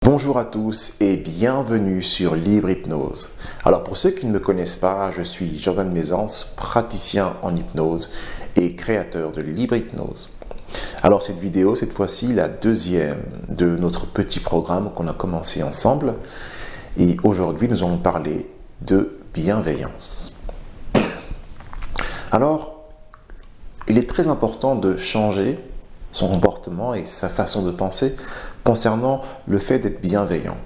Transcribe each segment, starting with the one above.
Bonjour à tous et bienvenue sur Libre Hypnose. Alors pour ceux qui ne me connaissent pas, je suis Jordan Mézance, praticien en hypnose et créateur de Libre Hypnose. Alors cette vidéo, cette fois-ci, la deuxième de notre petit programme qu'on a commencé ensemble. Et aujourd'hui, nous allons parler de bienveillance. Alors, il est très important de changer son comportement et sa façon de penser concernant le fait d'être bienveillant.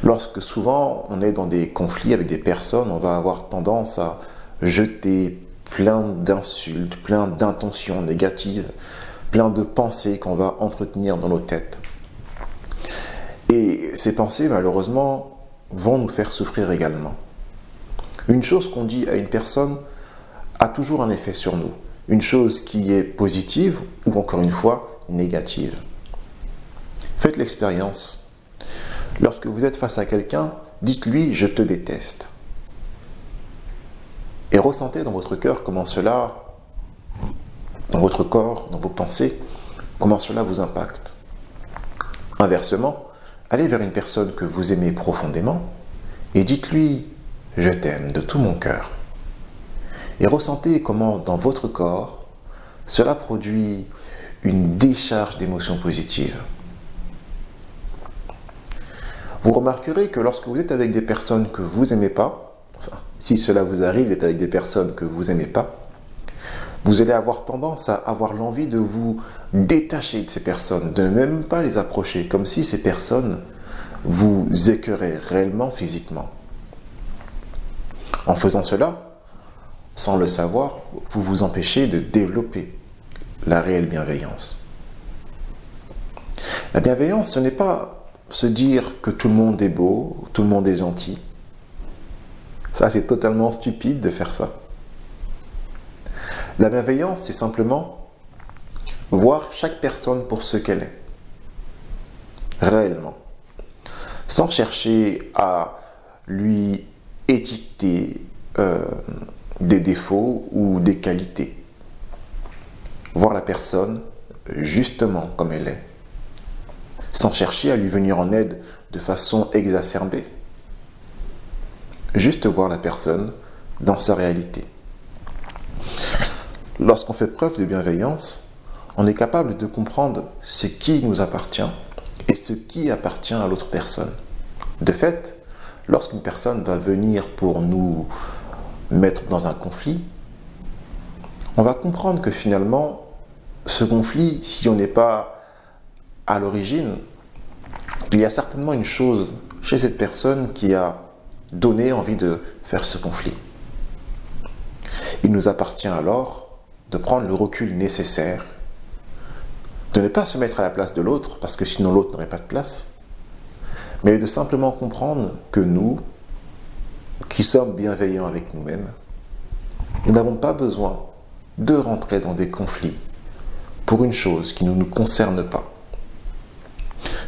Lorsque souvent on est dans des conflits avec des personnes, on va avoir tendance à jeter plein d'insultes, plein d'intentions négatives, plein de pensées qu'on va entretenir dans nos têtes. Et ces pensées, malheureusement, vont nous faire souffrir également. Une chose qu'on dit à une personne a toujours un effet sur nous. Une chose qui est positive ou encore une fois négative. Faites l'expérience. Lorsque vous êtes face à quelqu'un, dites-lui « je te déteste ». Et ressentez dans votre cœur comment cela, dans votre corps, dans vos pensées, comment cela vous impacte. Inversement, allez vers une personne que vous aimez profondément et dites-lui « je t'aime de tout mon cœur ». Et ressentez comment dans votre corps, cela produit une décharge d'émotions positives. Vous remarquerez que lorsque vous êtes avec des personnes que vous n'aimez pas, enfin, si cela vous arrive d'être avec des personnes que vous n'aimez pas, vous allez avoir tendance à avoir l'envie de vous détacher de ces personnes, de ne même pas les approcher, comme si ces personnes vous écœuraient réellement physiquement. En faisant cela, sans le savoir, vous vous empêchez de développer la réelle bienveillance. La bienveillance, ce n'est pas se dire que tout le monde est beau, tout le monde est gentil. Ça, c'est totalement stupide de faire ça. La bienveillance, c'est simplement voir chaque personne pour ce qu'elle est, réellement, sans chercher à lui étiqueter des défauts ou des qualités. Voir la personne justement comme elle est, sans chercher à lui venir en aide de façon exacerbée. Juste voir la personne dans sa réalité. Lorsqu'on fait preuve de bienveillance, on est capable de comprendre ce qui nous appartient et ce qui appartient à l'autre personne. De fait, lorsqu'une personne va venir pour nous mettre dans un conflit, on va comprendre que finalement, ce conflit, si on n'est pas à l'origine, il y a certainement une chose chez cette personne qui a donné envie de faire ce conflit. Il nous appartient alors de prendre le recul nécessaire, de ne pas se mettre à la place de l'autre, parce que sinon l'autre n'aurait pas de place, mais de simplement comprendre que nous, qui sommes bienveillants avec nous-mêmes, nous n'avons pas besoin de rentrer dans des conflits pour une chose qui ne nous concerne pas.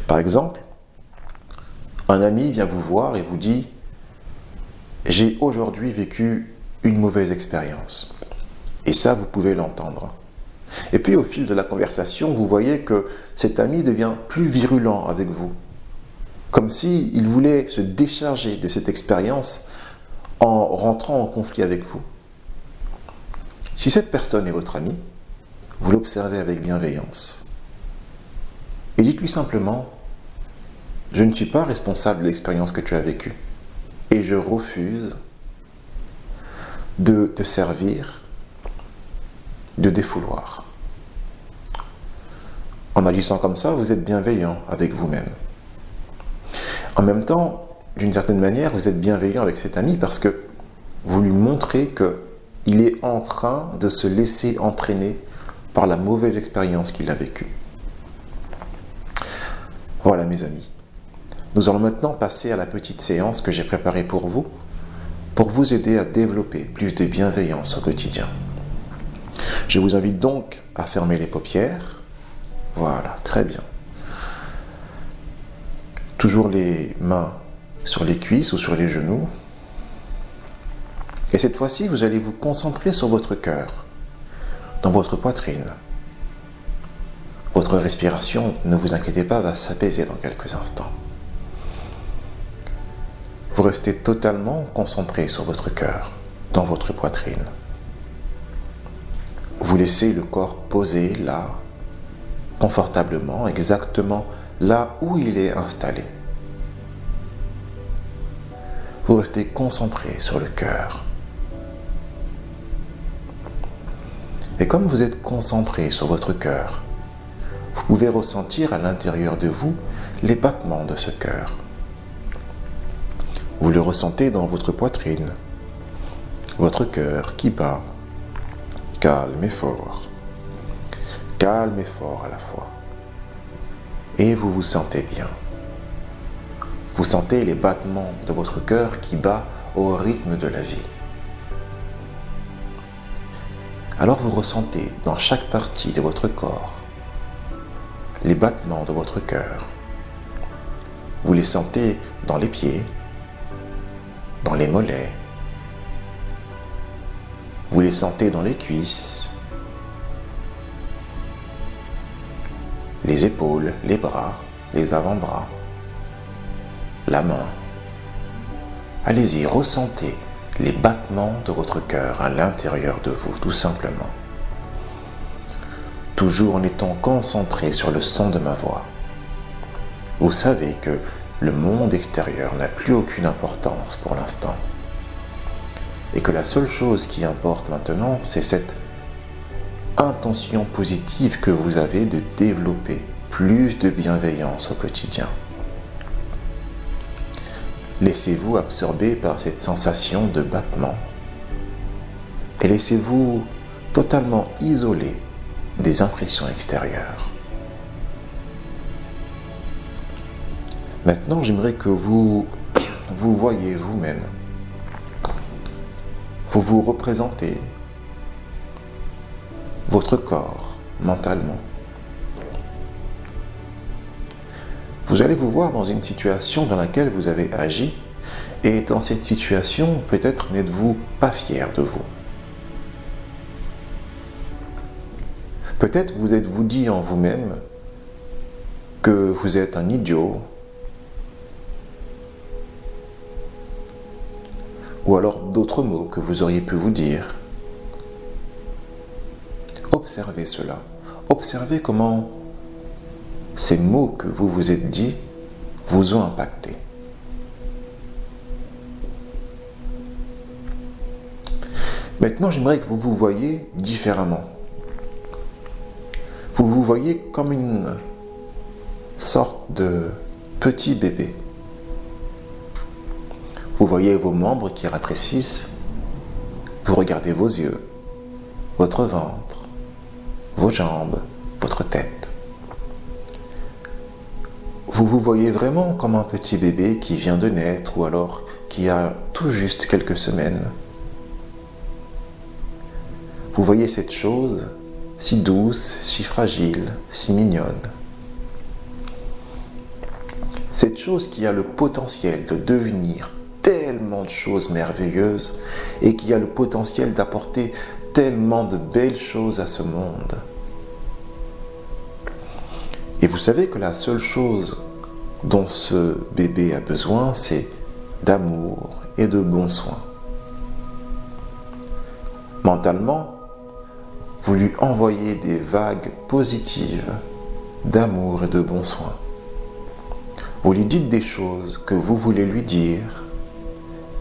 Par exemple, un ami vient vous voir et vous dit « J'ai aujourd'hui vécu une mauvaise expérience ». Et ça, vous pouvez l'entendre. Et puis au fil de la conversation, vous voyez que cet ami devient plus virulent avec vous. Comme s'il voulait se décharger de cette expérience en rentrant en conflit avec vous. Si cette personne est votre ami, vous l'observez avec bienveillance. Et dites-lui simplement « Je ne suis pas responsable de l'expérience que tu as vécue. Et je refuse de te servir de défouloir. » En agissant comme ça, vous êtes bienveillant avec vous-même. En même temps, d'une certaine manière, vous êtes bienveillant avec cet ami parce que vous lui montrez qu'il est en train de se laisser entraîner par la mauvaise expérience qu'il a vécue. Voilà mes amis. Nous allons maintenant passer à la petite séance que j'ai préparée pour vous aider à développer plus de bienveillance au quotidien. Je vous invite donc à fermer les paupières. Voilà, très bien. Toujours les mains sur les cuisses ou sur les genoux. Et cette fois-ci, vous allez vous concentrer sur votre cœur, dans votre poitrine. Votre respiration, ne vous inquiétez pas, va s'apaiser dans quelques instants. Vous restez totalement concentré sur votre cœur, dans votre poitrine. Vous laissez le corps posé là, confortablement, exactement là où il est installé. Vous restez concentré sur le cœur. Et comme vous êtes concentré sur votre cœur, vous pouvez ressentir à l'intérieur de vous les battements de ce cœur. Vous le ressentez dans votre poitrine, votre cœur qui bat, calme et fort à la fois. Et vous vous sentez bien. Vous sentez les battements de votre cœur qui bat au rythme de la vie. Alors vous ressentez dans chaque partie de votre corps les battements de votre cœur. Vous les sentez dans les pieds, dans les mollets. Vous les sentez dans les cuisses, les épaules, les bras, les avant-bras, la main. Allez-y, ressentez les battements de votre cœur à l'intérieur de vous, tout simplement. Toujours en étant concentré sur le son de ma voix. Vous savez que le monde extérieur n'a plus aucune importance pour l'instant. Et que la seule chose qui importe maintenant, c'est cette intention positive que vous avez de développer plus de bienveillance au quotidien. Laissez-vous absorber par cette sensation de battement et laissez-vous totalement isolé des impressions extérieures. Maintenant, j'aimerais que vous voyez vous-même. Vous vous représentez votre corps mentalement. Vous allez vous voir dans une situation dans laquelle vous avez agi et dans cette situation, peut-être n'êtes-vous pas fier de vous. Peut-être vous êtes-vous dit en vous-même que vous êtes un idiot ou alors d'autres mots que vous auriez pu vous dire. Observez cela. Observez comment ces mots que vous vous êtes dit vous ont impacté. Maintenant, j'aimerais que vous vous voyiez différemment. Vous vous voyez comme une sorte de petit bébé. Vous voyez vos membres qui rétrécissent. Vous regardez vos yeux, votre ventre, vos jambes, votre tête. Vous vous voyez vraiment comme un petit bébé qui vient de naître ou alors qui a tout juste quelques semaines. Vous voyez cette chose si douce, si fragile, si mignonne. Cette chose qui a le potentiel de devenir tellement de choses merveilleuses et qui a le potentiel d'apporter tellement de belles choses à ce monde. Et vous savez que la seule chose dont ce bébé a besoin, c'est d'amour et de bons soins. Mentalement, vous lui envoyez des vagues positives d'amour et de bons soins. Vous lui dites des choses que vous voulez lui dire,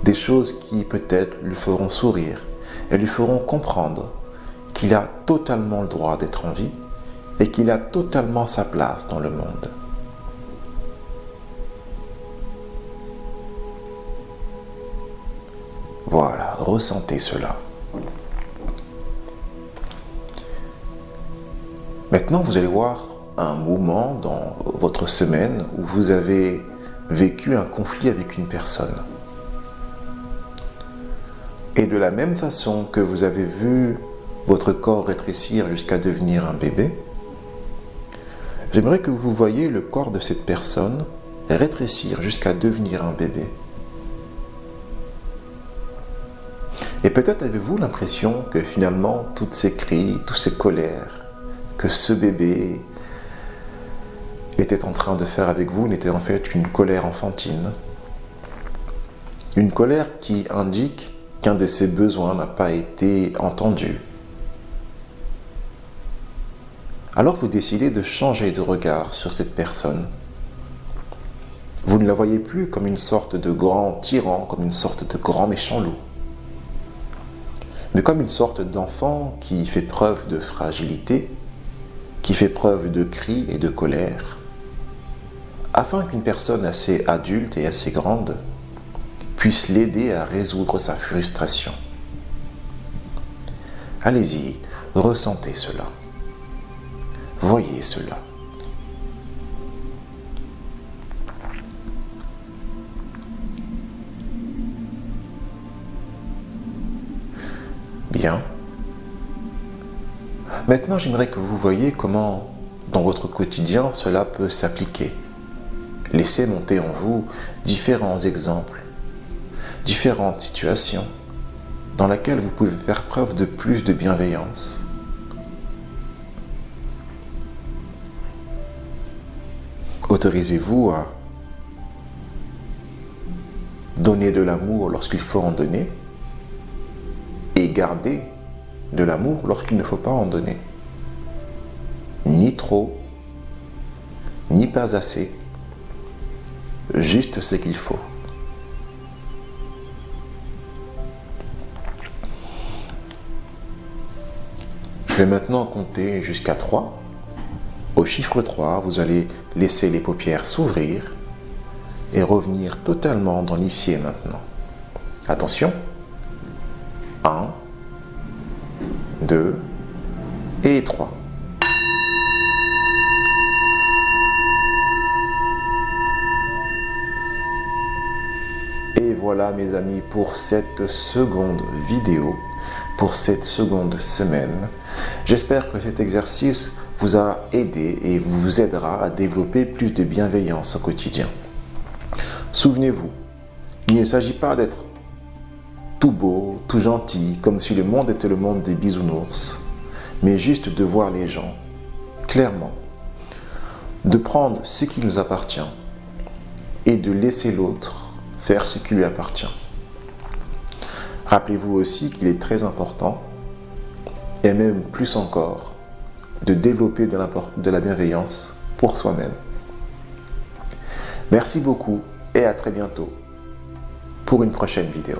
des choses qui peut-être lui feront sourire et lui feront comprendre qu'il a totalement le droit d'être en vie et qu'il a totalement sa place dans le monde. Voilà, ressentez cela. Maintenant, vous allez voir un moment dans votre semaine où vous avez vécu un conflit avec une personne. Et de la même façon que vous avez vu votre corps rétrécir jusqu'à devenir un bébé, j'aimerais que vous voyiez le corps de cette personne rétrécir jusqu'à devenir un bébé. Et peut-être avez-vous l'impression que finalement, toutes ces cris, toutes ces colères que ce bébé était en train de faire avec vous n'était en fait qu'une colère enfantine. Une colère qui indique qu'un de ses besoins n'a pas été entendu. Alors vous décidez de changer de regard sur cette personne. Vous ne la voyez plus comme une sorte de grand tyran, comme une sorte de grand méchant loup, mais comme une sorte d'enfant qui fait preuve de fragilité, qui fait preuve de cris et de colère, afin qu'une personne assez adulte et assez grande puisse l'aider à résoudre sa frustration. Allez-y, ressentez cela. Voyez cela. Bien. Maintenant, j'aimerais que vous voyiez comment, dans votre quotidien, cela peut s'appliquer. Laissez monter en vous différents exemples, différentes situations dans lesquelles vous pouvez faire preuve de plus de bienveillance. Autorisez-vous à donner de l'amour lorsqu'il faut en donner et garder de l'amour lorsqu'il ne faut pas en donner. Ni trop, ni pas assez, juste ce qu'il faut. Je vais maintenant compter jusqu'à 3. Au chiffre 3, vous allez laisser les paupières s'ouvrir et revenir totalement dans l'ici et maintenant. Attention. 1, 2 et 3. Et voilà mes amis pour cette seconde vidéo, pour cette seconde semaine. J'espère que cet exercice vous a aidé et vous aidera à développer plus de bienveillance au quotidien. Souvenez-vous, il ne s'agit pas d'être tout beau, tout gentil, comme si le monde était le monde des bisounours, mais juste de voir les gens clairement, de prendre ce qui nous appartient et de laisser l'autre faire ce qui lui appartient. Rappelez-vous aussi qu'il est très important, et même plus encore, de développer de la bienveillance pour soi-même. Merci beaucoup et à très bientôt pour une prochaine vidéo.